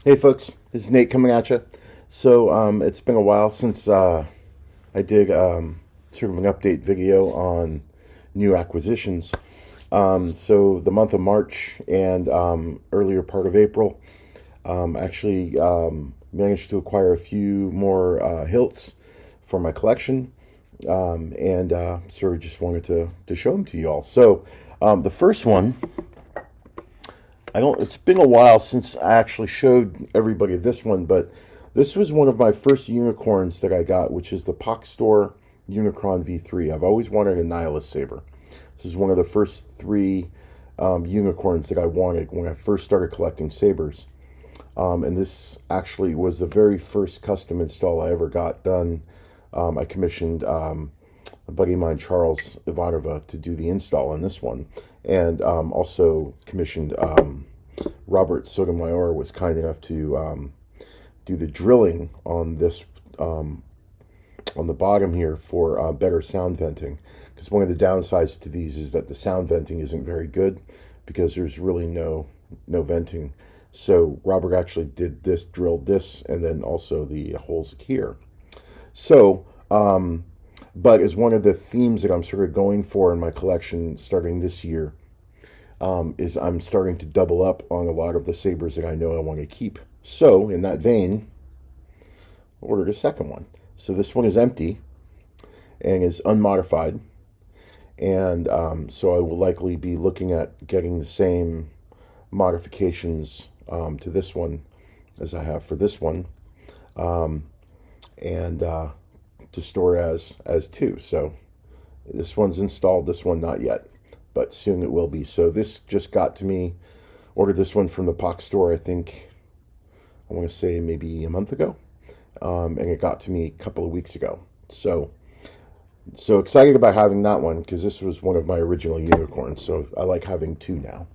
Hey folks, this is Nate coming at you. It's been a while since I did sort of an update video on new acquisitions. So the month of March and earlier part of April, actually managed to acquire a few more hilts for my collection, and sort of just wanted to show them to you all. The first one, I don't. It's been a while since I actually showed everybody this one, but this was one of my first unicorns that I got, which is the Pock Store Unicron V3. I've always wanted a Nihilist saber. This is one of the first three unicorns that I wanted when I first started collecting sabers. And this actually was the very first custom install I ever got done. I commissioned a buddy of mine, Charles Ivanova, to do the install on this one, and also commissioned Robert Sotomayor was kind enough to do the drilling on this on the bottom here for better sound venting. Because one of the downsides to these is that the sound venting isn't very good because there's really no venting. So Robert actually did this, drilled this, and then also the holes here. So, but as one of the themes that I'm sort of going for in my collection starting this year, is I'm starting to double up on a lot of the sabers that I know I want to keep. So, in that vein, I ordered a second one. So this one is empty and is unmodified. And so I will likely be looking at getting the same modifications to this one as I have for this one, and to store as two. So this one's installed, this one not yet, but soon it will be. So this just got to me. Ordered this one from the Pock Store, I think, I want to say maybe a month ago, and it got to me a couple of weeks ago. So excited about having that one because this was one of my original unicorns. So I like having two now.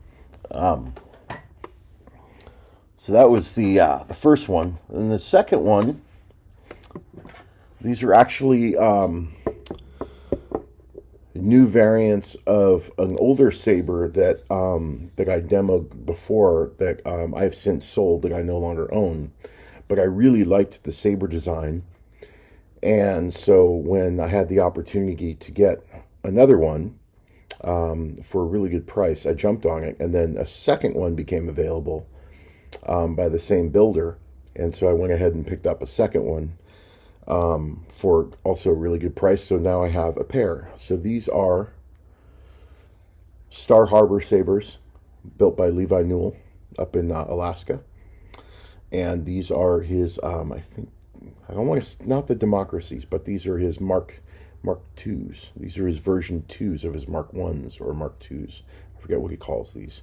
So that was the first one, and the second one. These are actually new variants of an older saber that I demoed before that I have since sold that I no longer own. But I really liked the saber design, and so when I had the opportunity to get another one for a really good price, I jumped on it, and then a second one became available by the same builder, and so I went ahead and picked up a second one for also a really good price. So now I have a pair. So these are Star Harbor sabers built by Levi Newell up in Alaska, and these are his I think, I don't want to, not the democracies, but these are his Mark IIs. These are his version 2s of his Mark 1s or Mark 2s. I forget what he calls these.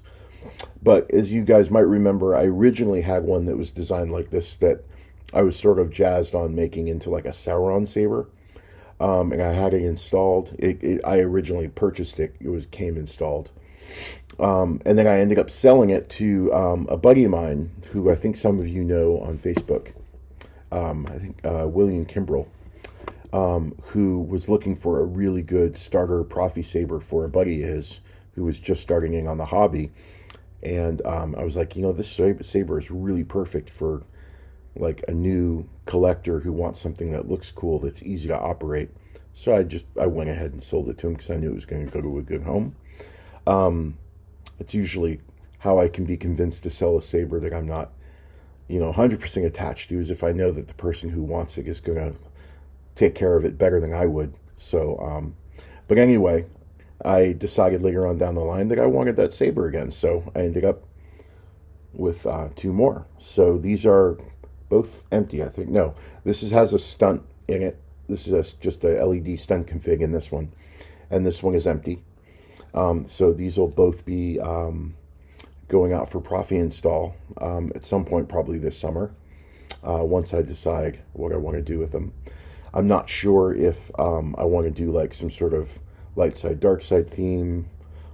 But as you guys might remember, I originally had one that was designed like this that I was sort of jazzed on making into like a Sauron saber, and I had it installed. I originally purchased it; came installed, and then I ended up selling it to a buddy of mine who I think some of you know on Facebook. I think William Kimbrell, who was looking for a really good starter Profi saber for a buddy of his who was just starting in on the hobby. And I was like, this saber is really perfect for like a new collector who wants something that looks cool, that's easy to operate. So I went ahead and sold it to him because I knew it was going to go to a good home. It's usually how I can be convinced to sell a saber that I'm not, 100% attached to, is if I know that the person who wants it is going to take care of it better than I would. So, but anyway, I decided later on down the line that I wanted that saber again. So I ended up with two more. So these are both empty, I think. No, has a stunt in it. This is just a LED stunt config in this one. And this one is empty. So these will both be going out for Profi install at some point, probably this summer, once I decide what I want to do with them. I'm not sure if I want to do like some sort of light side, dark side theme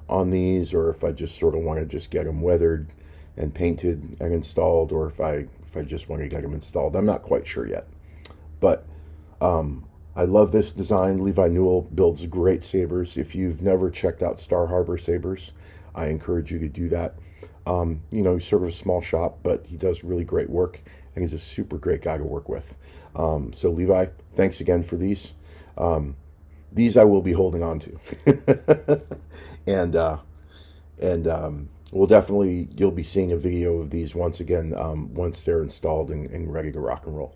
on these, or if I just sort of want to just get them weathered and painted and installed, or if I just want to get them installed. I'm not quite sure yet. But I love this design. Levi Newell builds great sabers. If you've never checked out Star Harbor sabers, I encourage you to do that. He's sort of a small shop, but he does really great work, and he's a super great guy to work with. So Levi, thanks again for these. These I will be holding on to, and you'll be seeing a video of these once again once they're installed and ready to rock and roll.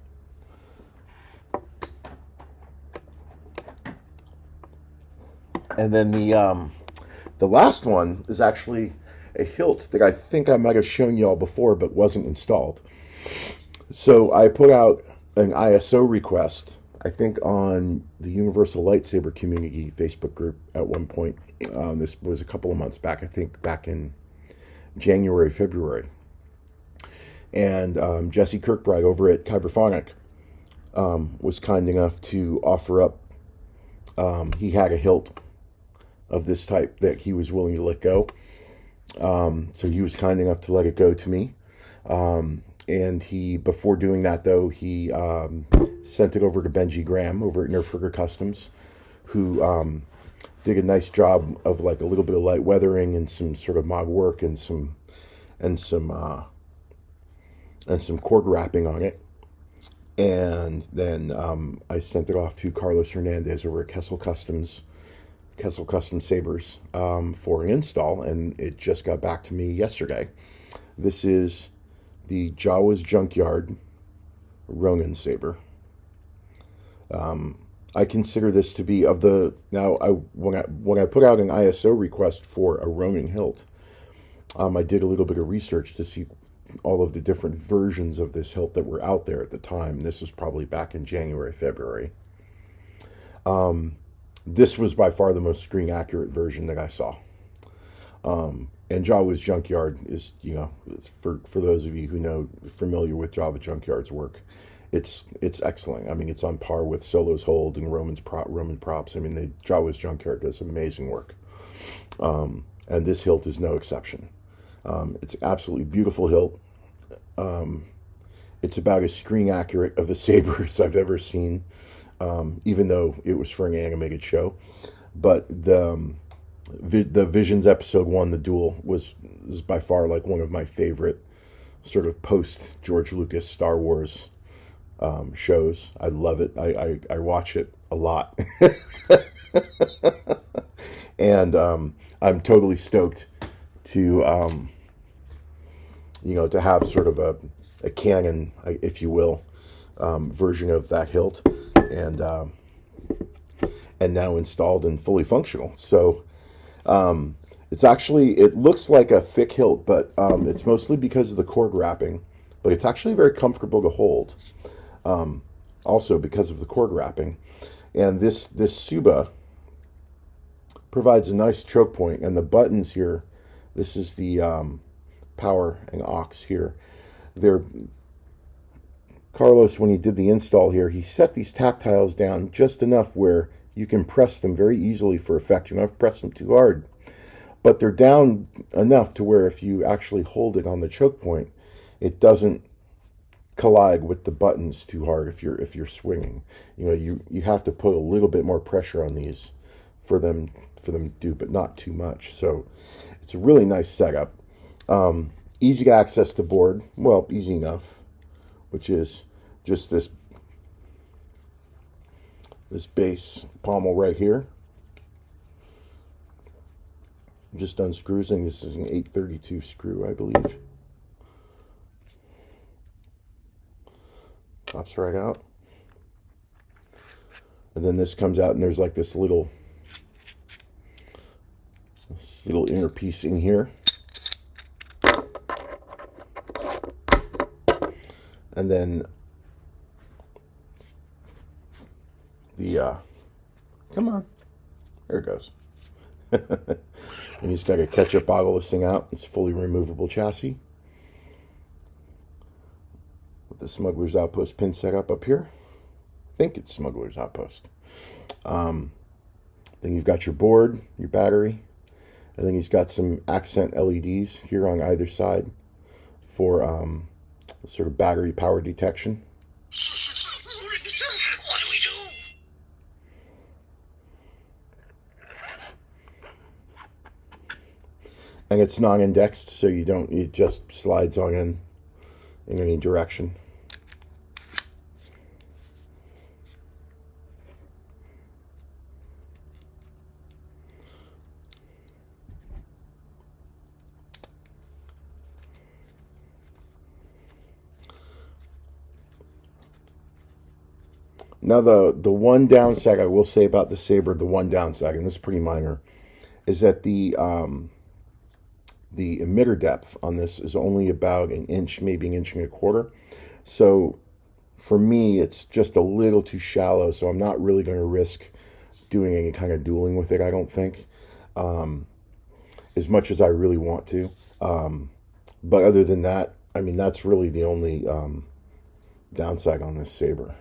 And then the last one is actually a hilt that I think I might have shown y'all before, but wasn't installed. So I put out an ISO request, I think, on the Universal Lightsaber Community Facebook group at one point. This was a couple of months back, I think back in January, February. And Jesse Kirkbride over at Kyberphonic was kind enough to offer up, he had a hilt of this type that he was willing to let go. So he was kind enough to let it go to me. And before doing that though, he sent it over to Benji Graham over at Nerfhugger Customs, who did a nice job of like a little bit of light weathering and some sort of mod work and some cord wrapping on it. And then I sent it off to Carlos Hernandez over at Kessel Custom Sabers for an install, and it just got back to me yesterday. This is the Jawa's Junkyard Ronin saber. I consider this to be when I put out an ISO request for a Ronin hilt, I did a little bit of research to see all of the different versions of this hilt that were out there at the time. This was probably back in January, February. This was by far the most screen accurate version that I saw. And Jawa's Junkyard is, for those of you who know, familiar with Java Junkyard's work, it's excellent. I mean, it's on par with Solo's Hold and Roman Props. I mean, Jawa's Junkyard does amazing work. And this hilt is no exception. It's an absolutely beautiful hilt. It's about as screen accurate of a saber as I've ever seen, even though it was for an animated show. But the Visions Episode 1, The Duel, is by far like one of my favorite sort of post George Lucas Star Wars shows. I love it. I watch it a lot. And I'm totally stoked to to have sort of a canon, if you will, version of that hilt, and now installed and fully functional. So it looks like a thick hilt, but it's mostly because of the cord wrapping, but it's actually very comfortable to hold, also because of the cord wrapping. And this Suba provides a nice choke point, and the buttons here, this is the power and aux here. Carlos, when he did the install here, he set these tactiles down just enough where you can press them very easily for effect. You don't have to press them too hard, but they're down enough to where if you actually hold it on the choke point, it doesn't collide with the buttons too hard if you're swinging. You have to put a little bit more pressure on these for them to do, but not too much. So it's a really nice setup. Easy to access the board. Well, easy enough, which is just this base pommel right here. Just unscrews, and this is an 832 screw, I believe. Pops right out. And then this comes out, and there's like this little inner piece in here. And then come on, there it goes. And he's got to ketchup bottle this thing out. It's fully removable chassis with the Smuggler's Outpost pin set up here. I think it's Smuggler's Outpost. Then you've got your board, your battery, and then he's got some accent LEDs here on either side for sort of battery power detection. What do we do? And it's non-indexed, so it just slides on in any direction. Now the one downside I will say about the saber, the one downside, and this is pretty minor, is that the emitter depth on this is only about an inch, maybe an inch and a quarter. So for me, it's just a little too shallow. So I'm not really going to risk doing any kind of dueling with it, I don't think, as much as I really want to. But other than that, I mean, that's really the only downside on this saber.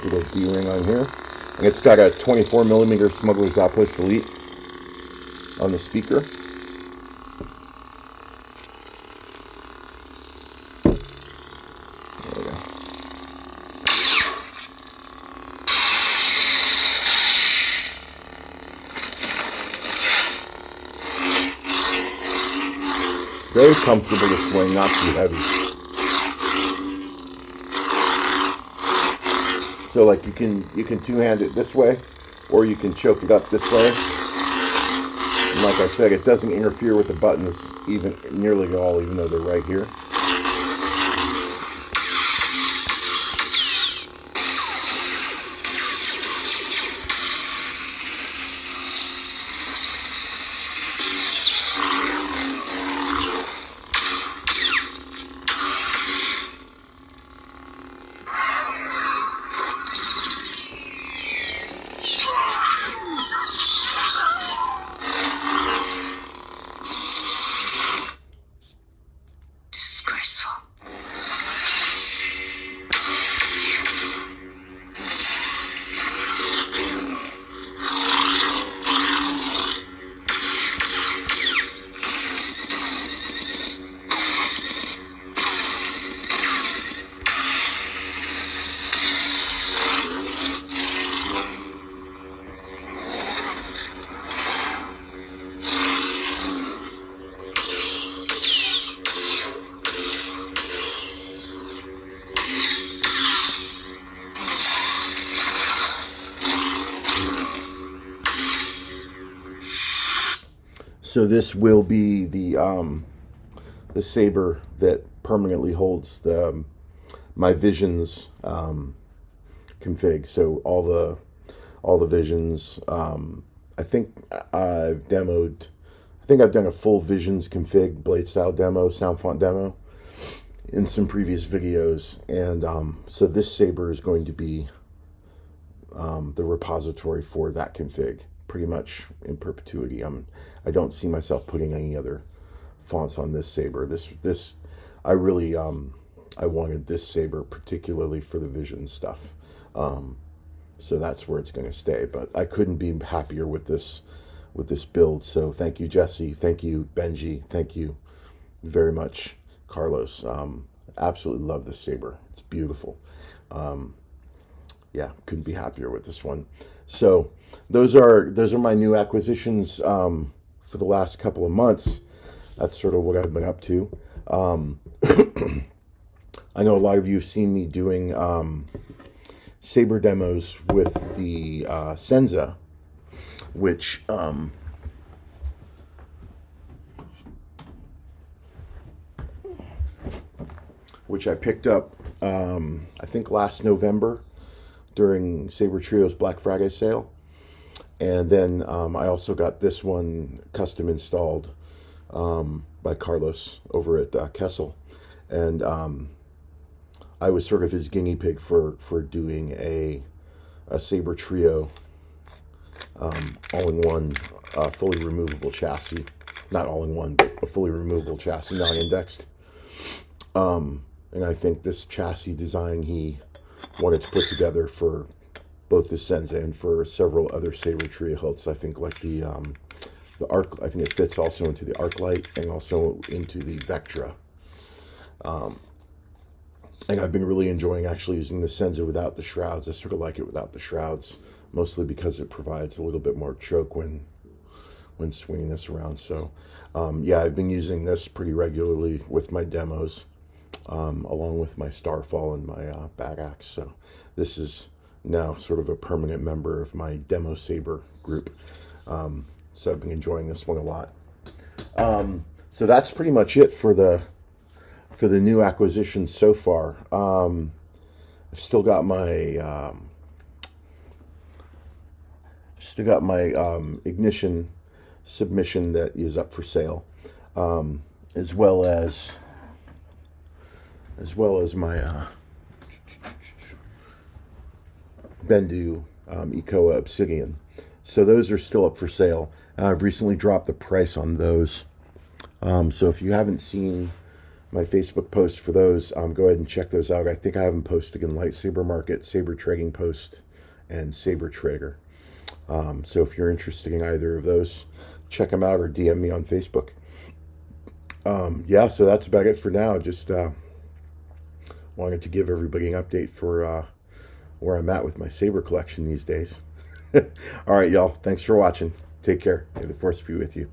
Little D-ring on here, and it's got a 24 millimeter Smuggler's Outpost Elite on the speaker. There we go. Very comfortable to swing, not too heavy. So like you can two-hand it this way, or you can choke it up this way. And like I said, it doesn't interfere with the buttons even nearly at all, even though they're right here. So this will be the saber that permanently holds my Visions config. So all the Visions. I think I've demoed. I think I've done a full Visions config blade style demo, sound font demo, in some previous videos, and so this saber is going to be the repository for that config, pretty much in perpetuity. I don't see myself putting any other fonts on this saber. This I really I wanted this saber particularly for the Vision stuff, so that's where it's going to stay. But I couldn't be happier with this build. So thank you, Jesse. Thank you, Benji. Thank you very much, Carlos. Absolutely love this saber. It's beautiful. Yeah, couldn't be happier with this one. So those are my new acquisitions for the last couple of months. That's sort of what I've been up to. I know a lot of you have seen me doing saber demos with the Senza, which I picked up I think last November during Saber Trio's Black Friday sale. And then I also got this one custom installed by Carlos over at Kessel. And I was sort of his guinea pig for doing a Saber Trio all-in-one fully removable chassis. Not all-in-one, but a fully removable chassis, non-indexed. And I think this chassis design he wanted to put together for both the Senza and for several other Saber Trio hilts. I think like the the arc. I think it fits also into the Arclight and also into the Vectra. And I've been really enjoying actually using the Senza without the shrouds. I sort of like it without the shrouds, mostly because it provides a little bit more choke when swinging this around. So yeah, I've been using this pretty regularly with my demos, along with my Starfall and my Bad Axe. So this is now sort of a permanent member of my demo saber group. So I've been enjoying this one a lot. So that's pretty much it for the new acquisitions so far. I've still got my ignition submission that is up for sale, as well as my Bendu Ecoa Obsidian. So those are still up for sale. I've recently dropped the price on those. So if you haven't seen my Facebook post for those, go ahead and check those out. I think I have them posted in Lightsaber Market, Saber Trading Post, and Saber Trader. So if you're interested in either of those, check them out or DM me on Facebook. Yeah, so that's about it for now. Just wanted to give everybody an update for where I'm at with my saber collection these days. All right, y'all. Thanks for watching. Take care. May the Force be with you.